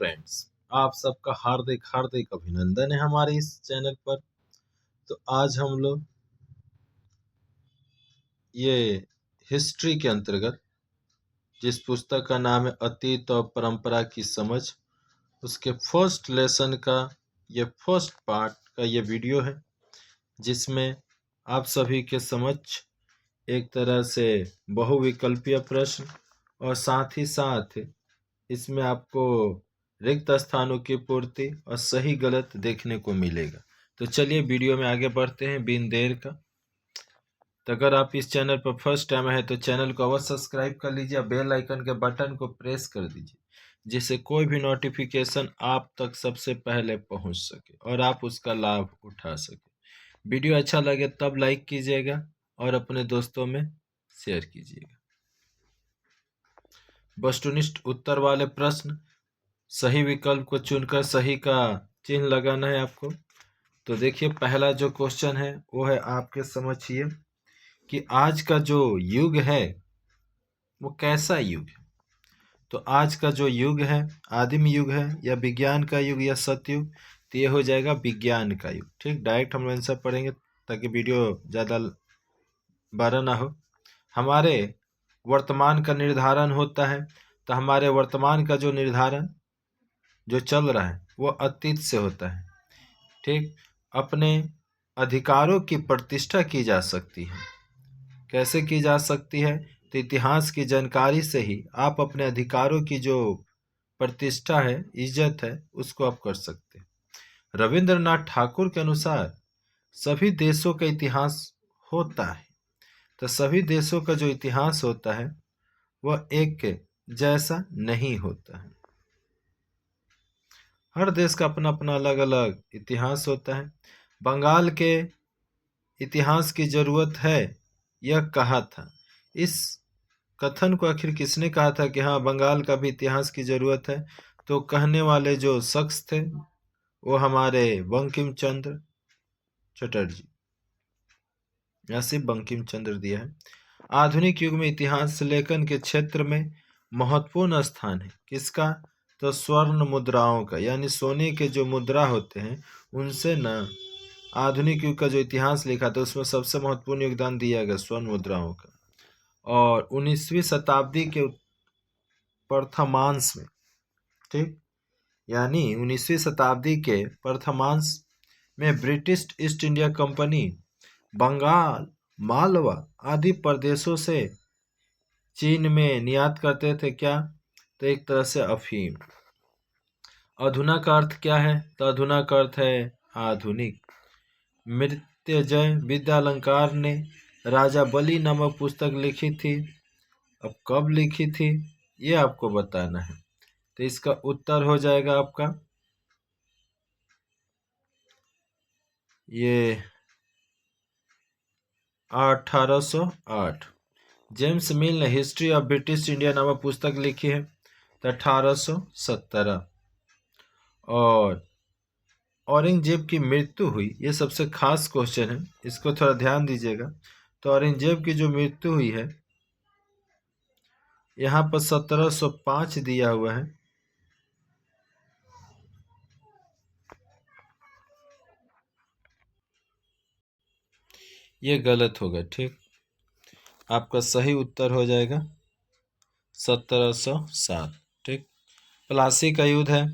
Friends, आप सबका हार्दिक हार्दिक अभिनंदन है हमारे इस चैनल पर। तो आज हम लोग ये हिस्ट्री के अंतर्गत जिस पुस्तक का नाम है अतीत और परंपरा की समझ, उसके फर्स्ट लेसन का ये फर्स्ट पार्ट का ये वीडियो है, जिसमें आप सभी के समक्ष एक तरह से बहुविकल्पीय प्रश्न और साथ ही साथ इसमें आपको रिक्त स्थानों की पूर्ति और सही गलत देखने को मिलेगा। तो चलिए वीडियो में आगे बढ़ते हैं बिन देर का। तो अगर आप इस चैनल पर फर्स्ट टाइम है तो चैनल को अवश्य सब्सक्राइब कर लीजिए, बेल आइकन के बटन को प्रेस कर दीजिए, जिससे कोई भी नोटिफिकेशन आप तक सबसे पहले पहुंच सके और आप उसका लाभ उठा सके। वीडियो अच्छा लगे तब लाइक कीजिएगा और अपने दोस्तों में शेयर कीजिएगा। वस्तुनिष्ठ उत्तर वाले प्रश्न, सही विकल्प को चुनकर सही का चिन्ह लगाना है आपको। तो देखिए, पहला जो क्वेश्चन है वो है आपके समझिए कि आज का जो युग है वो कैसा युग है। तो आज का जो युग है आदिम युग है या विज्ञान का युग या सतयुग, तो ये हो जाएगा विज्ञान का युग। ठीक, डायरेक्ट हम आंसर पढ़ेंगे ताकि वीडियो ज़्यादा बड़ा ना हो। हमारे वर्तमान का निर्धारण होता है, तो हमारे वर्तमान का जो निर्धारण जो चल रहा है वो अतीत से होता है। ठीक, अपने अधिकारों की प्रतिष्ठा की जा सकती है। कैसे की जा सकती है? तो इतिहास की जानकारी से ही आप अपने अधिकारों की जो प्रतिष्ठा है, इज्जत है, उसको आप कर सकते हैं। रविंद्रनाथ ठाकुर के अनुसार सभी देशों का इतिहास होता है। तो सभी देशों का जो इतिहास होता है वह एक जैसा नहीं होता है। हर देश का अपना अपना अलग अलग इतिहास होता है। बंगाल के इतिहास की जरूरत है, यह कहा था। इस कथन को आखिर किसने कहा था कि हाँ बंगाल का भी इतिहास की जरूरत है? तो कहने वाले जो शख्स थे वो हमारे बंकिम चंद्र चटर्जी, या सिर्फ बंकिम चंद्र दिया है। आधुनिक युग में इतिहास लेखन के क्षेत्र में महत्वपूर्ण स्थान है किसका? तो स्वर्ण मुद्राओं का, यानी सोने के जो मुद्रा होते हैं उनसे न आधुनिक युग का जो इतिहास लिखा था उसमें सबसे महत्वपूर्ण योगदान दिया गया स्वर्ण मुद्राओं का। और 19वीं शताब्दी के प्रथमांश में, ठीक, यानी 19वीं शताब्दी के प्रथमांश में British East India company Bengal, Malwa आदि प्रदेशों से चीन में निर्यात करते थे। क्या? तो एक तरह से अफीम। अधुना का अर्थ क्या है? तो अधुना का अर्थ है आधुनिक। मृत्युंजय विद्यालंकार ने राजा बलि नामक पुस्तक लिखी थी। अब कब लिखी थी ये आपको बताना है। तो इसका उत्तर हो जाएगा आपका ये 1808। जेम्स मिल ने हिस्ट्री ऑफ ब्रिटिश इंडिया नामक पुस्तक लिखी है तो 1817। और औरंगजेब की मृत्यु हुई, ये सबसे खास क्वेश्चन है, इसको थोड़ा ध्यान दीजिएगा। तो औरंगजेब की जो मृत्यु हुई है यहाँ पर 1705 दिया हुआ है। ये गलत होगा। ठीक, आपका सही उत्तर हो जाएगा 1707। ठीक, प्लासी का युद्ध है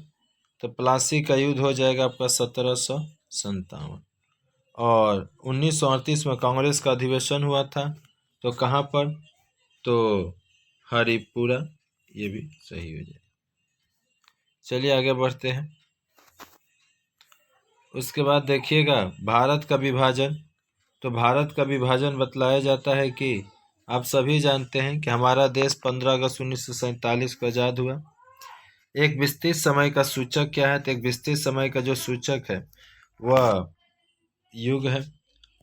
तो प्लासी का युद्ध हो जाएगा आपका 1757। और 1938 में कांग्रेस का अधिवेशन हुआ था, तो कहाँ पर? तो हरिपुरा। ये भी सही हो जाए। चलिए आगे बढ़ते हैं। उसके बाद देखिएगा भारत का विभाजन। तो भारत का विभाजन बतलाया जाता है कि आप सभी जानते हैं कि हमारा देश 15 अगस्त 1947 को आज़ाद हुआ। एक विस्तृत समय का सूचक क्या है? तो एक विस्तृत समय का जो सूचक है वह युग है।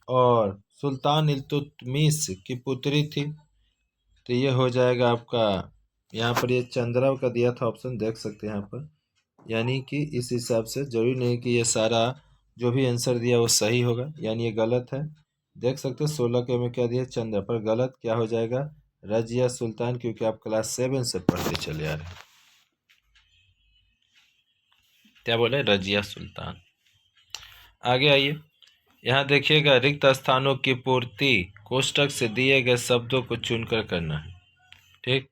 और सुल्तान इल्तुतमिश की पुत्री थी, तो ये हो जाएगा आपका, यहाँ पर ये चंद्रा का दिया था ऑप्शन, देख सकते हैं यहाँ पर। यानी कि इस हिसाब से जरूरी नहीं कि ये सारा जो भी आंसर दिया वो सही होगा, यानी ये गलत है। देख सकते हैं 16 के में क्या दिया चंद्र, पर गलत क्या हो जाएगा? रजिया सुल्तान, क्योंकि आप क्लास 7 से पढ़ते चले आ रहे हैं। क्या बोले, रजिया सुल्तान। आगे आइए, यहाँ देखिएगा, रिक्त स्थानों की पूर्ति कोष्टक से दिए गए शब्दों को चुनकर करना है। ठीक,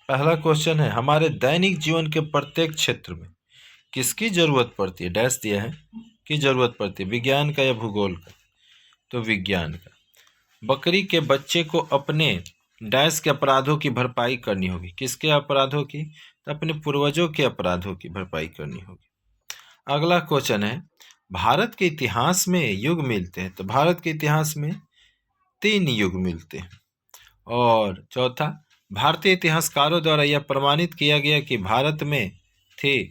पहला क्वेश्चन है, हमारे दैनिक जीवन के प्रत्येक क्षेत्र में किसकी जरूरत पड़ती है, डैश दिया है, की जरूरत पड़ती है, विज्ञान का या भूगोल का, तो विज्ञान का। बकरी के बच्चे को अपने डैश के अपराधों की भरपाई करनी होगी, किसके अपराधों की, तो अपने पूर्वजों के अपराधों की भरपाई करनी होगी। अगला क्वेश्चन है, भारत के इतिहास में युग मिलते हैं, तो भारत के इतिहास में 3 युग मिलते हैं। और चौथा, भारतीय इतिहासकारों द्वारा यह प्रमाणित किया गया कि भारत में थे,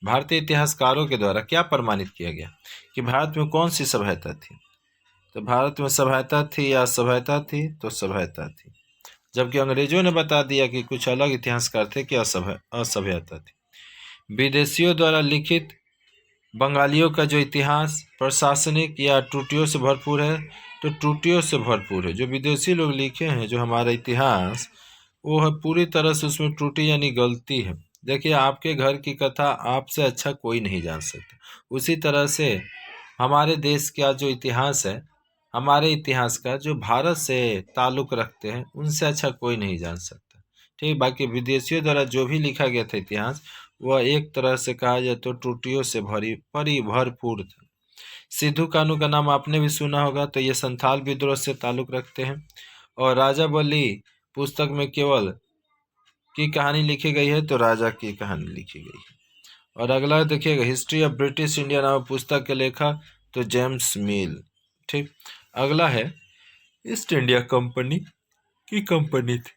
भारतीय इतिहासकारों के द्वारा क्या प्रमाणित किया गया कि भारत में कौन सी सभ्यता थी, तो भारत में सभ्यता थी या असभ्यता थी, तो सभ्यता थी। जबकि अंग्रेजों ने बता दिया कि कुछ अलग इतिहासकार थे कि असभ्यता थी। विदेशियों द्वारा लिखित बंगालियों का जो इतिहास प्रशासनिक या त्रुटियों से भरपूर है, तो त्रुटियों से भरपूर है। जो विदेशी लोग लिखे हैं जो हमारा इतिहास, वो है पूरी तरह से उसमें त्रुटि यानी गलती है। देखिए, आपके घर की कथा आपसे अच्छा कोई नहीं जान सकता। उसी तरह से हमारे देश का जो इतिहास है, हमारे इतिहास का जो भारत से ताल्लुक़ रखते हैं, उनसे अच्छा कोई नहीं जान सकता। ठीक, बाकी विदेशियों द्वारा जो भी लिखा गया था इतिहास, वह एक तरह से कहा जाए तो त्रुटियों से भरपूर था। सिद्धू कानू का नाम आपने भी सुना होगा, तो ये संथाल विद्रोह से ताल्लुक़ रखते हैं। और राजा बली पुस्तक में केवल की कहानी लिखी गई है, तो राजा की कहानी लिखी गई है। और अगला देखिएगा, हिस्ट्री ऑफ ब्रिटिश इंडिया नाम पुस्तक के लेखक तो जेम्स मिल। ठीक, अगला है, ईस्ट इंडिया कंपनी की कंपनी थी,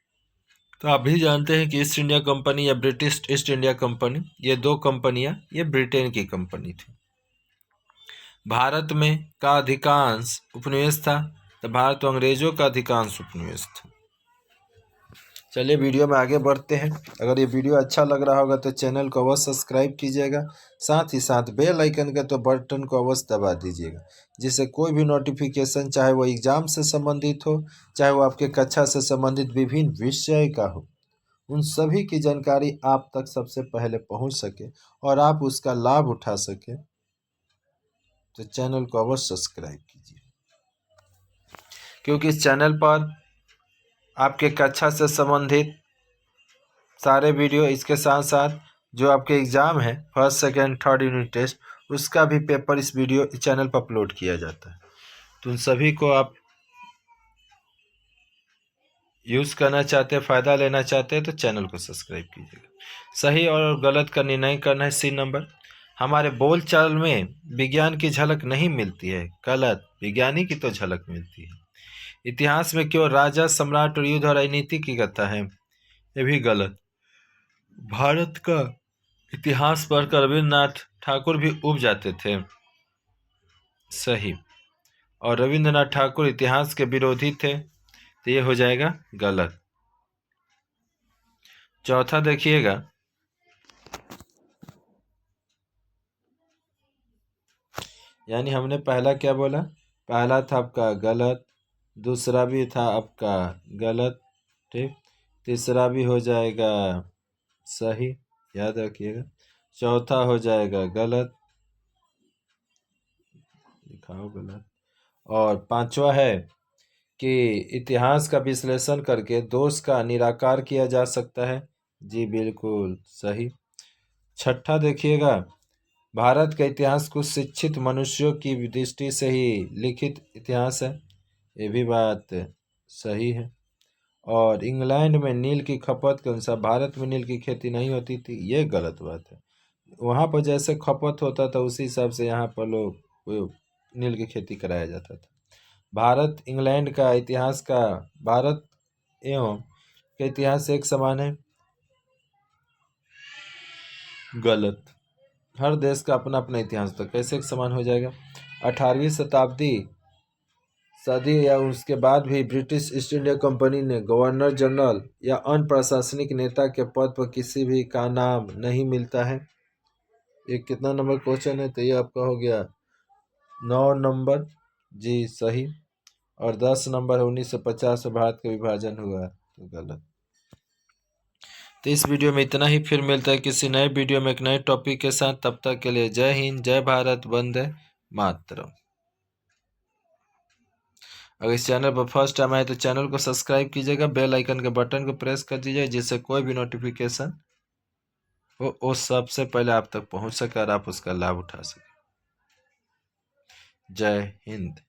तो आप भी जानते हैं कि ईस्ट इंडिया कंपनी या ब्रिटिश ईस्ट इंडिया कंपनी, ये 2 कंपनियां, ये ब्रिटेन की कंपनी थी। भारत में का अधिकांश उपनिवेश था, तो भारत तो अंग्रेजों का अधिकांश उपनिवेश था। चलिए वीडियो में आगे बढ़ते हैं। अगर ये वीडियो अच्छा लग रहा होगा तो चैनल को अवश्य सब्सक्राइब कीजिएगा, साथ ही साथ बेल आइकन के तो बटन को अवश्य दबा दीजिएगा, जिससे कोई भी नोटिफिकेशन, चाहे वो एग्जाम से संबंधित हो, चाहे वो आपके कक्षा से संबंधित विभिन्न विषय का हो, उन सभी की जानकारी आप तक सबसे पहले पहुंच सके और आप उसका लाभ उठा सके, तो चैनल को अवश्य सब्सक्राइब कीजिए। क्योंकि इस चैनल पर आपके कक्षा से संबंधित सारे वीडियो, इसके साथ साथ जो आपके एग्ज़ाम है first second third unit test, उसका भी पेपर इस वीडियो चैनल पर अपलोड किया जाता है। तो उन सभी को आप यूज़ करना चाहते हैं, फ़ायदा लेना चाहते हैं, तो चैनल को सब्सक्राइब कीजिएगा। सही और गलत का निर्णय करना है, सी नंबर। हमारे बोलचाल में विज्ञान की झलक नहीं मिलती है, गलत, विज्ञानी की तो झलक मिलती है। इतिहास में केवल राजा, सम्राट और युद्ध और राजनीति की कथा है, ये भी गलत। भारत का इतिहास पढ़कर रविन्द्रनाथ ठाकुर भी उब जाते थे, सही। और रविन्द्रनाथ ठाकुर इतिहास के विरोधी थे, तो ये हो जाएगा गलत। चौथा देखिएगा, यानी हमने पहला क्या बोला, पहला था आपका गलत, दूसरा भी था आपका गलत, ठीक, तीसरा भी हो जाएगा सही, याद रखिएगा, चौथा हो जाएगा गलत, दिखाओ गलत, और पांचवा है कि इतिहास का विश्लेषण करके दोष का निराकार किया जा सकता है, जी बिल्कुल सही। छठा देखिएगा, भारत का इतिहास कुछ शिक्षित मनुष्यों की दृष्टि से ही लिखित इतिहास है, ये भी बात सही है। और इंग्लैंड में नील की खपत के अनुसार भारत में नील की खेती नहीं होती थी, ये गलत बात है। वहाँ पर जैसे खपत होता था उसी हिसाब से यहाँ पर लोग नील की खेती कराया जाता था। भारत इंग्लैंड का इतिहास का, भारत एवं का इतिहास एक समान है, गलत। हर देश का अपना अपना इतिहास था, कैसे एक समान हो जाएगा। 18वीं शताब्दी सदी या उसके बाद भी ब्रिटिश ईस्ट इंडिया कंपनी ने गवर्नर जनरल या अन्य प्रशासनिक नेता के पद पर किसी भी का नाम नहीं मिलता है। ये कितना नंबर क्वेश्चन है, तो ये आपका हो गया 9 नंबर, जी सही। और 10 नंबर है 1950 में भारत का विभाजन हुआ, तो गलत। तो इस वीडियो में इतना ही, फिर मिलता है किसी नए वीडियो में एक नए टॉपिक के साथ। तब तक के लिए जय हिंद, जय भारत, वंदे मातरम। अगर इस चैनल पर फर्स्ट टाइम आए तो चैनल को सब्सक्राइब कीजिएगा, बेल आइकन के बटन को प्रेस कर दीजिए, जिससे कोई भी नोटिफिकेशन वो सबसे पहले आप तक पहुंच सके और आप उसका लाभ उठा सके। जय हिंद।